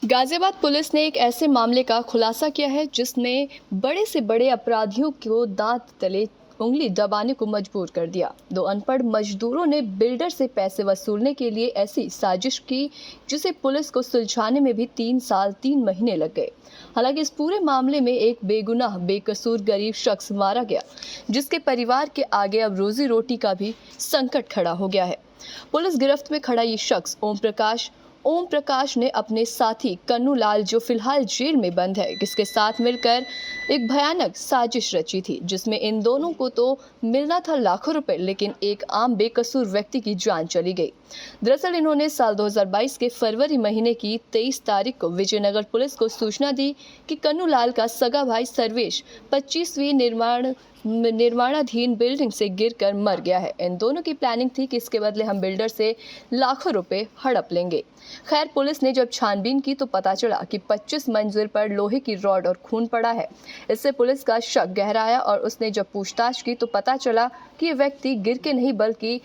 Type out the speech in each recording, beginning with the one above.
Ghaziabad police ने एक ऐसे मामले का खुलासा किया है जिसने बड़े से बड़े अपराधियों को दांत तले उंगली दबाने को मजबूर कर दिया। दो अनपढ़ मजदूरों ने बिल्डर से पैसे वसूलने के लिए ऐसी साजिश की जिसे पुलिस को सुलझाने में भी 3 साल 3 महीने लग गए। हालांकि इस पूरे मामले में एक बेगुनाह बेकसूर गरीब शख्स मारा गया, जिसके परिवार के आगे अब रोजी रोटी का भी संकट खड़ा हो गया है। पुलिस गिरफ्त में खड़ा ये शख्स ओम प्रकाश ने अपने साथी कन्नू लाल, जो फिलहाल जेल में बंद है, किसके साथ मिलकर एक भयानक साजिश रची थी, जिसमें इन दोनों को तो मिलना था लाखों रुपए, लेकिन एक आम बेकसूर व्यक्ति की जान चली गई। दरअसल इन्होंने साल 2022 के फरवरी महीने की 23 तारीख को विजयनगर पुलिस को सूचना दी कि कन्नू लाल का सगा भाई सर्वेश 25वीं निर्माणाधीन बिल्डिंग से गिरकर मर गया है। इन दोनों की प्लानिंग थी कि इसके बदले हम बिल्डर से लाखों रुपए हड़प लेंगे। खैर, पुलिस ने जब छानबीन की तो पता चला कि 25 मंजिल पर लोहे की रॉड और खून पड़ा है। इससे पुलिस का शक गहराया और उसने जब पूछताछ की तो पता चला कि ये व्यक्ति गिर के नहीं बल्कि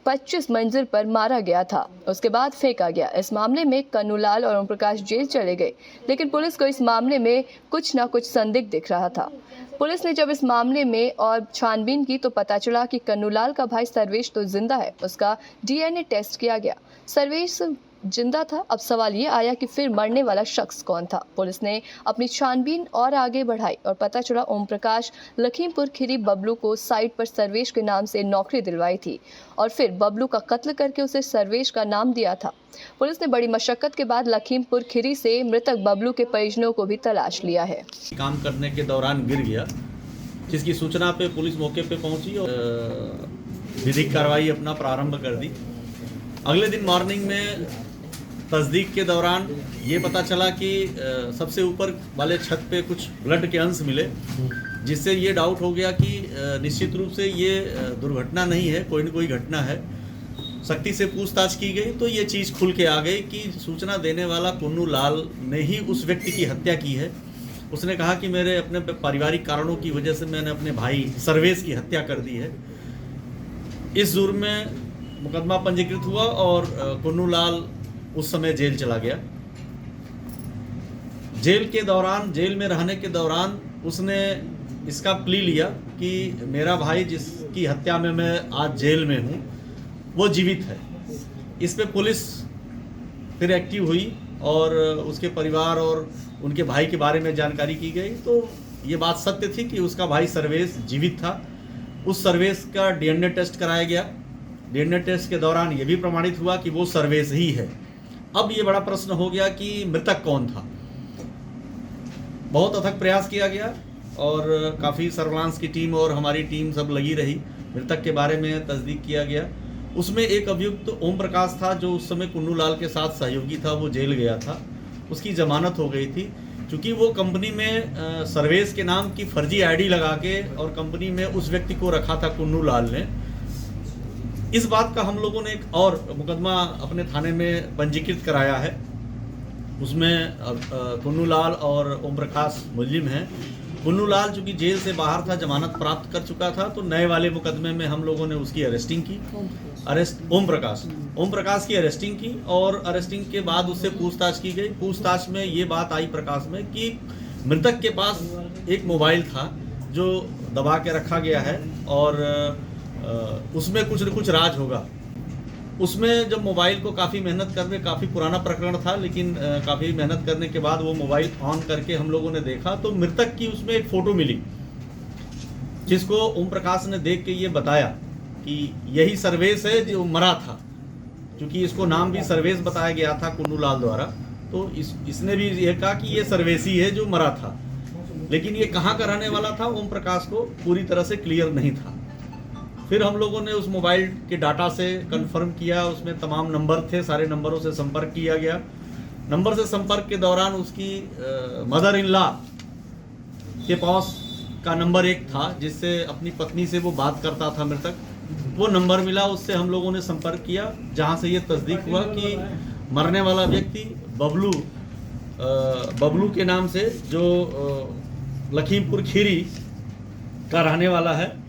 25 मंजिल पर मारा गया था, उसके बाद फेंका गया। इस मामले में कन्नू लाल और ओम प्रकाश जेल चले गए, लेकिन पुलिस को इस मामले में कुछ ना कुछ संदिग्ध दिख रहा था। पुलिस ने जब इस मामले में और छानबीन की तो पता चला कि कन्नू लाल का भाई सर्वेश तो जिंदा है। उसका डीएनए टेस्ट किया गया, सर्वेश जिंदा था। अब सवाल ये आया कि फिर मरने वाला शख्स कौन था। पुलिस ने अपनी छानबीन और आगे बढ़ाई और पता चला ओम प्रकाश लखीमपुर खीरी बबलू को साइट पर सर्वेश के नाम से नौकरी दिलवाई थी और फिर बबलू का कत्ल करके उसे सर्वेश का नाम दिया था। पुलिस ने बड़ी मशक्कत के बाद लखीमपुर खीरी से मृतक बबलू के परिजनों को भी तलाश लिया है। काम करने के दौरान गिर गया, जिसकी सूचना पे पुलिस मौके पे पहुंची और विधिक कार्रवाई अपना प्रारंभ कर दी। अगले दिन मॉर्निंग में तस्दीक के दौरान ये पता चला कि सबसे ऊपर वाले छत पे कुछ ब्लड के अंश मिले, जिससे ये डाउट हो गया कि निश्चित रूप से ये दुर्घटना नहीं है, कोई न कोई घटना है। सख्ती से पूछताछ की गई तो ये चीज़ खुल के आ गई कि सूचना देने वाला कन्नू लाल ने ही उस व्यक्ति की हत्या की है। उसने कहा कि मेरे अपने पारिवारिक कारणों की वजह से मैंने अपने भाई सर्वेश की हत्या कर दी है। इस जुर्म में मुकदमा पंजीकृत हुआ और कन्नू लाल उस समय जेल चला गया। जेल में रहने के दौरान उसने इसका प्ली लिया कि मेरा भाई जिसकी हत्या में मैं आज जेल में हूँ वो जीवित है। इस पे पुलिस फिर एक्टिव हुई और उसके परिवार और उनके भाई के बारे में जानकारी की गई तो ये बात सत्य थी कि उसका भाई सर्वेश जीवित था। उस सर्वेश का डीएनए टेस्ट कराया गया। डीएनए टेस्ट के दौरान ये भी प्रमाणित हुआ कि वो सर्वेश ही है। अब ये बड़ा प्रश्न हो गया कि मृतक कौन था। बहुत अथक प्रयास किया गया और काफ़ी सर्विलांस की टीम और हमारी टीम सब लगी रही। मृतक के बारे में तस्दीक किया गया। उसमें एक अभियुक्त ओम प्रकाश था जो उस समय कन्नू लाल के साथ सहयोगी था, वो जेल गया था। उसकी जमानत हो गई थी क्योंकि वो कंपनी में सर्वेश के नाम की फर्जी आईडी लगा के और कंपनी में उस व्यक्ति को रखा था कन्नू लाल ने। इस बात का हम लोगों ने एक और मुकदमा अपने थाने में पंजीकृत कराया है। उसमें कन्नू लाल और ओम प्रकाश मुलजिम हैं। कन्नू लाल चूँकि जेल से बाहर था, जमानत प्राप्त कर चुका था, तो नए वाले मुकदमे में हम लोगों ने उसकी अरेस्टिंग की। ओम प्रकाश की अरेस्टिंग की और अरेस्टिंग के बाद उससे पूछताछ की गई। पूछताछ में ये बात आई प्रकाश में कि मृतक के पास एक मोबाइल था जो दबा के रखा गया है और उसमें कुछ न कुछ राज होगा। उसमें जब मोबाइल को काफ़ी मेहनत करके, काफ़ी पुराना प्रकरण था लेकिन काफ़ी मेहनत करने के बाद वो मोबाइल ऑन करके हम लोगों ने देखा तो मृतक की उसमें एक फ़ोटो मिली, जिसको ओम प्रकाश ने देख के ये बताया कि यही सर्वेश है जो मरा था। क्योंकि इसको नाम भी सर्वेश बताया गया था कन्नू लाल द्वारा, तो इसने भी ये कहा कि ये सर्वेश ही है जो मरा था। लेकिन ये कहाँ का रहने वाला था ओम प्रकाश को पूरी तरह से क्लियर नहीं था। फिर हम लोगों ने उस मोबाइल के डाटा से कंफर्म किया, उसमें तमाम नंबर थे, सारे नंबरों से संपर्क किया गया। नंबर से संपर्क के दौरान उसकी मदर इन लॉ के पास का नंबर एक था जिससे अपनी पत्नी से वो बात करता था मृतक। वो नंबर मिला, उससे हम लोगों ने संपर्क किया, जहाँ से ये तस्दीक हुआ कि मरने वाला व्यक्ति बबलू के नाम से जो लखीमपुर खीरी का रहने वाला है,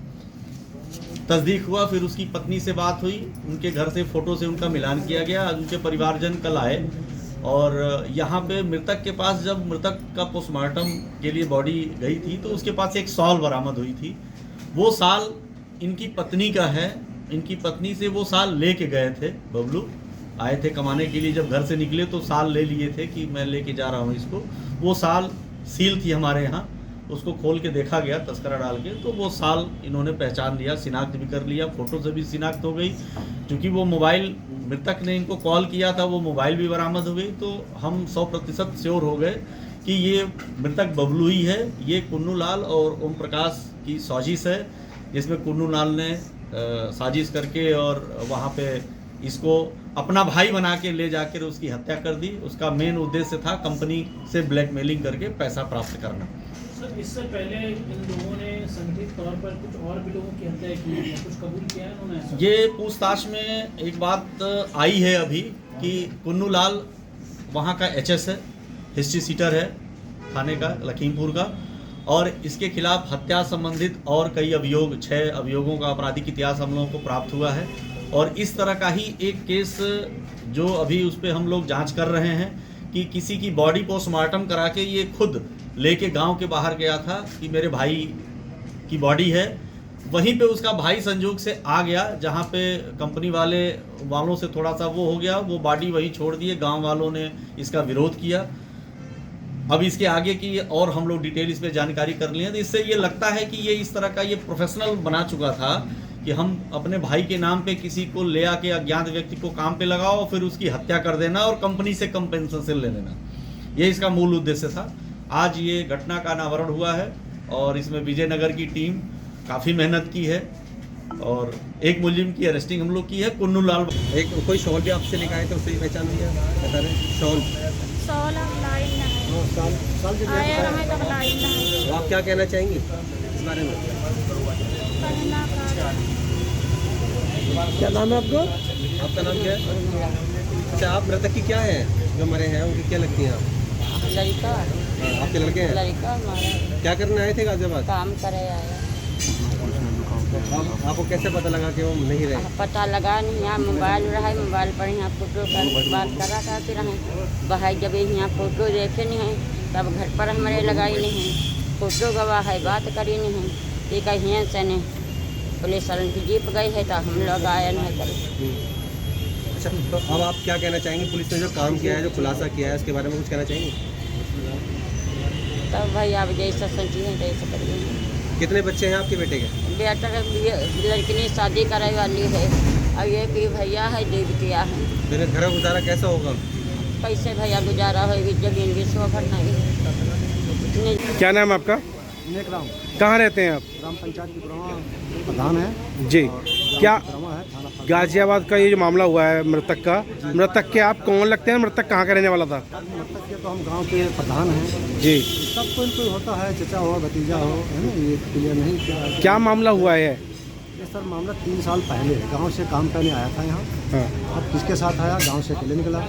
तस्दीक हुआ। फिर उसकी पत्नी से बात हुई, उनके घर से फ़ोटो से उनका मिलान किया गया। आज उनके परिवारजन कल आए और यहाँ पे मृतक के पास जब मृतक का पोस्टमार्टम के लिए बॉडी गई थी तो उसके पास एक शॉल बरामद हुई थी। वो शाल इनकी पत्नी का है। इनकी पत्नी से वो शाल लेके गए थे। बबलू आए थे कमाने के लिए, जब घर से निकले तो शाल ले लिए थे कि मैं लेके जा रहा हूँ इसको। वो शाल सील थी हमारे यहाँ, उसको खोल के देखा गया तस्करा डाल के, तो वो शाल इन्होंने पहचान लिया, शिनाख्त भी कर लिया, फ़ोटो से भी शिनाख्त हो गई। क्योंकि वो मोबाइल मृतक ने इनको कॉल किया था, वो मोबाइल भी बरामद हो गई। तो हम 100% श्योर हो गए कि ये मृतक बबलू ही है। ये कुन्नू लाल और ओम प्रकाश की साजिश है, जिसमें कुन्नू लाल ने साजिश करके और वहाँ पे इसको अपना भाई बना के ले जाकर उसकी हत्या कर दी। उसका मेन उद्देश्य था कंपनी से ब्लैकमेलिंग करके पैसा प्राप्त करना। सर, इससे पहले इन लोगों ने संगठित तौर पर कुछ और भी लोगों की हत्या की है, कुछ कबूल किया है उन्होंने ऐसा? ये पूछताछ में एक बात आई है अभी कि कुन्नू लाल वहाँ का एचएस है, हिस्ट्री सीटर है थाने का, लखीमपुर का, और इसके खिलाफ हत्या संबंधित और कई अभियोग, 6 अभियोगों का आपराधिक इतिहास हम लोगों को प्राप्त हुआ है। और इस तरह का ही एक केस जो अभी उस पर हम लोग जांच कर रहे हैं कि किसी की बॉडी पोस्टमार्टम करा के ये खुद लेके गांव के बाहर गया था कि मेरे भाई की बॉडी है। वहीं पे उसका भाई संजोग से आ गया, जहां पे कंपनी वालों से थोड़ा सा वो हो गया, वो बॉडी वहीं छोड़ दिए। गांव वालों ने इसका विरोध किया। अब इसके आगे की और हम लोग डिटेल इस पर जानकारी कर लिए हैं। तो इससे ये लगता है कि ये इस तरह का ये प्रोफेशनल बना चुका था कि हम अपने भाई के नाम पे किसी को ले आके अज्ञात व्यक्ति को काम पे लगाओ, फिर उसकी हत्या कर देना और कंपनी से कंपेंसेशन ले लेना। ये इसका मूल उद्देश्य था। आज ये घटना का अनावरण हुआ है और इसमें विजयनगर की टीम काफ़ी मेहनत की है और एक मुलजिम की अरेस्टिंग हम लोग की है, कुन्नू लाल। एक कोई शॉल भी आपसे लेकर आए थे, उससे पहचान हुई है? बता रहे शॉल तो आप क्या कहना चाहेंगी इस बारे में? क्या नाम है आपको? आपका नाम क्या है? अच्छा, आप मृतक की क्या है जो मरे हैं, उनकी क्या लगती हैं आप? लड़का। आपके लड़के हैं? लड़का हमारा क्या करने आए थे गाजियाबाद? काम करे आया। आपको कैसे पता लगा कि वो नहीं रहे? पता लगा नहीं, यहाँ मोबाइल रहा, मोबाइल पर यहाँ फोटो का बात करा करते रहे। भाई जब यहाँ फोटो देखे नहीं है तब घर पर हमारे लगाई नहीं है, फोटो गवाह है, बात करी नहीं है। ये कहीं से नहीं, पुलिस वालों की जीप गई है तो हम लोग आए नहीं करें। अच्छा, तो अब आप क्या कहना चाहेंगे? पुलिस ने जो काम किया है, जो खुलासा किया है, उसके बारे में कुछ कहना चाहेंगे? तब भाई आप जैसा सोचिए तैसा करिए। कितने बच्चे हैं आपके बेटे के? बेटा लड़की ने शादी कराई वाली है, अब ये कि भैया है, देव किया है। फिर घर का गुजारा कैसा होगा? कैसे भैया गुजारा होगी, जमीन भी सो भरना है। क्या नाम है आपका? नेक राम। कहाँ रहते हैं आप? ग्राम पंचायत की प्रधान है जी। क्या है थाना गाजियाबाद का ये जो मामला हुआ है मृतक का, मृतक के आप कौन लगते हैं? मृतक कहाँ का रहने वाला था? मतलब के तो हम गांव के प्रधान हैं जी। सब कोई होता है, चचा हो, भतीजा हो, है ना। ये क्लियर नहीं क्या मामला हुआ है? ये सर मामला 3 साल पहले गांव से काम करने आया था यहाँ। हाँ। अब किसके साथ आया, गांव से अकेले निकला।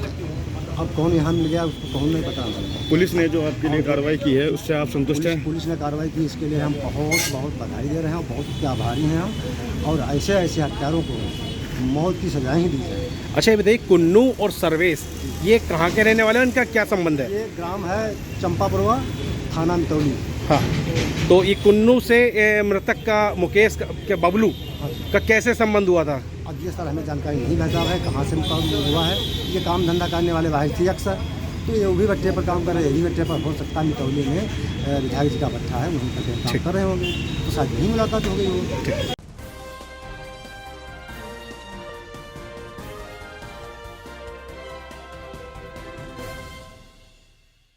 अब कौन यहाँ मिल गया उसको कौन नहीं पता हमें। पुलिस ने जो आपके लिए कार्रवाई की है उससे आप संतुष्ट हैं? पुलिस ने कार्रवाई की, इसके लिए हम बहुत बहुत बधाई दे रहे हैं और बहुत उसके आभारी हैं हम। और ऐसे ऐसे हत्यारों को मौत की सजाएं ही दी जाए। अच्छा, ये बताइए, कुन्नू और सर्वेश ये कहाँ के रहने वाले हैं, उनका क्या संबंध है? ये ग्राम है चंपापुरवा, थाना मितौली। हाँ, तो ये कुन्नू से मृतक का मुकेश के बबलू का कैसे संबंध हुआ था? अब ये सर हमें जानकारी नहीं भैया है कहाँ से काम हुआ है। ये काम धंधा करने वाले भाई थे अक्सर, तो ये भी भट्टे पर काम कर रहे हैं, यही भट्टे पर हो सकता है मितौली में विधायक जी का भट्टा है, वहीं पर काम कर रहे होंगे, तो शायद यही मुलाकात हो गई होगी।